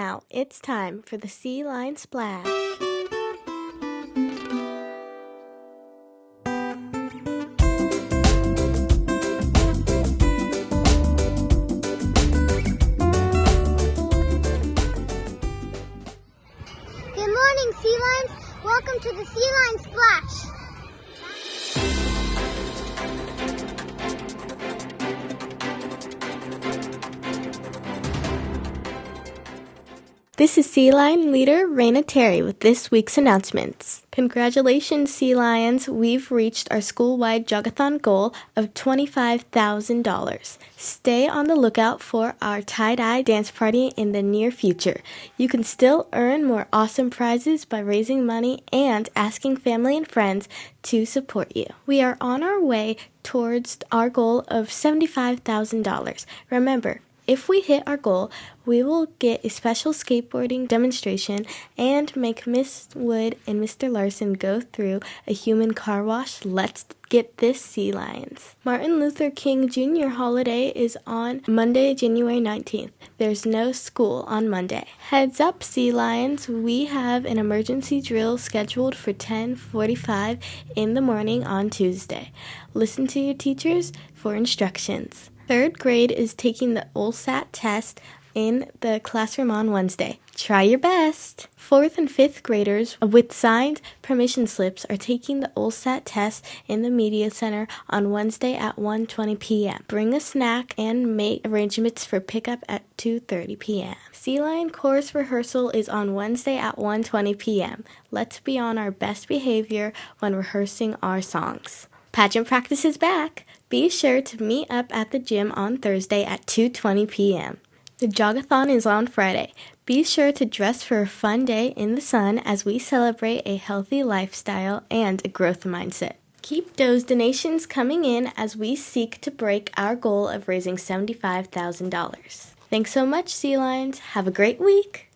now it's time for the Sea Lion Splash. Good morning, sea lions. Welcome to the Sea Lion Splash. This is Sea Lion leader Raina Terry with this week's announcements. Congratulations, Sea Lions! We've reached our school-wide Jogathon goal of $25,000. Stay on the lookout for our tie-dye dance party in the near future. You can still earn more awesome prizes by raising money and asking family and friends to support you. We are on our way towards our goal of $75,000. Remember, if we hit our goal, we will get a special skateboarding demonstration and make Miss Wood and Mr. Larson go through a human car wash. Let's get this, Sea Lions. Martin Luther King Jr. holiday is on Monday, January 19th. There's no school on Monday. Heads up, Sea Lions, we have an emergency drill scheduled for 10:45 in the morning on Tuesday. Listen to your teachers for instructions. Third grade is taking the OLSAT test in the classroom on Wednesday. Try your best. Fourth and fifth graders with signed permission slips are taking the OLSAT test in the Media Center on Wednesday at 1:20 p.m. Bring a snack and make arrangements for pickup at 2:30 p.m. Sea Lion chorus rehearsal is on Wednesday at 1:20 p.m. Let's be on our best behavior when rehearsing our songs. Pageant practice is back. Be sure to meet up at the gym on Thursday at 2:20 p.m. The Jogathon is on Friday. Be sure to dress for a fun day in the sun as we celebrate a healthy lifestyle and a growth mindset. Keep those donations coming in as we seek to break our goal of raising $75,000. Thanks so much, Sea Lions. Have a great week.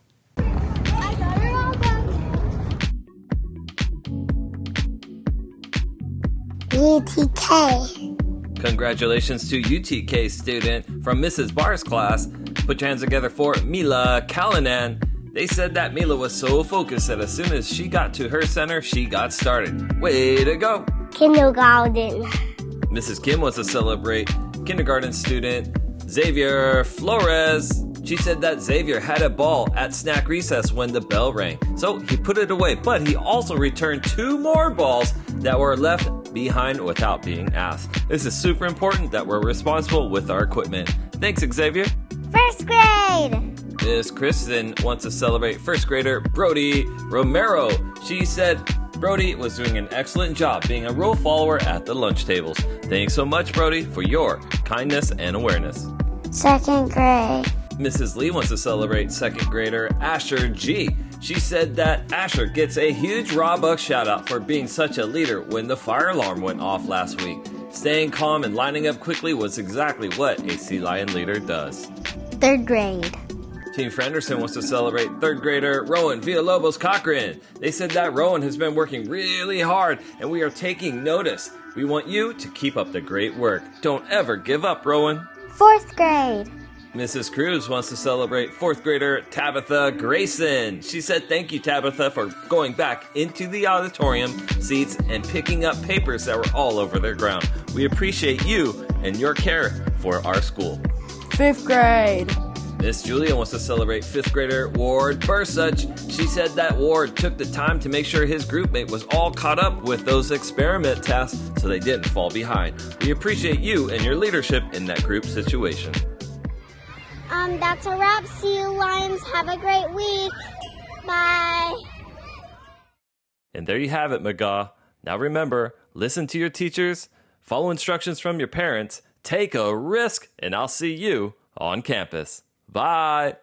UTK. Congratulations to UTK student from Mrs. Barr's class. Put your hands together for Mila Callanan. They said that Mila was so focused that as soon as she got to her center, she got started. Way to go! Kindergarten. Mrs. Kim wants to celebrate kindergarten student Xavier Flores. She said that Xavier had a ball at snack recess when the bell rang, so he put it away, but he also returned 2 more balls that were left behind without being asked. This is super important that we're responsible with our equipment. Thanks, Xavier. First grade. Miss Kristen wants to celebrate first grader Brody Romero. She said Brody was doing an excellent job being a rule follower at the lunch tables. Thanks so much, Brody, for your kindness and awareness. Second grade. Mrs. Lee wants to celebrate second grader Asher G. She said that Asher gets a huge Rawbuck shout out for being such a leader when the fire alarm went off last week. Staying calm and lining up quickly was exactly what a Sea Lion leader does. Third grade. Team Frenderson wants to celebrate third grader Rowan Villalobos Cochran. They said that Rowan has been working really hard and we are taking notice. We want you to keep up the great work. Don't ever give up, Rowan. Fourth grade. Mrs. Cruz wants to celebrate fourth grader Tabitha Grayson. She said thank you, Tabitha, for going back into the auditorium seats and picking up papers that were all over their ground. We appreciate you and your care for our school. Fifth grade. Miss Julia wants to celebrate fifth grader Ward Bursuch. She said that Ward took the time to make sure his group mate was all caught up with those experiment tasks so they didn't fall behind. We appreciate you and your leadership in that group situation. That's a wrap, Sea Lions. Have a great week. Bye. And there you have it, McGaw. Now remember, listen to your teachers, follow instructions from your parents, take a risk, and I'll see you on campus. Bye.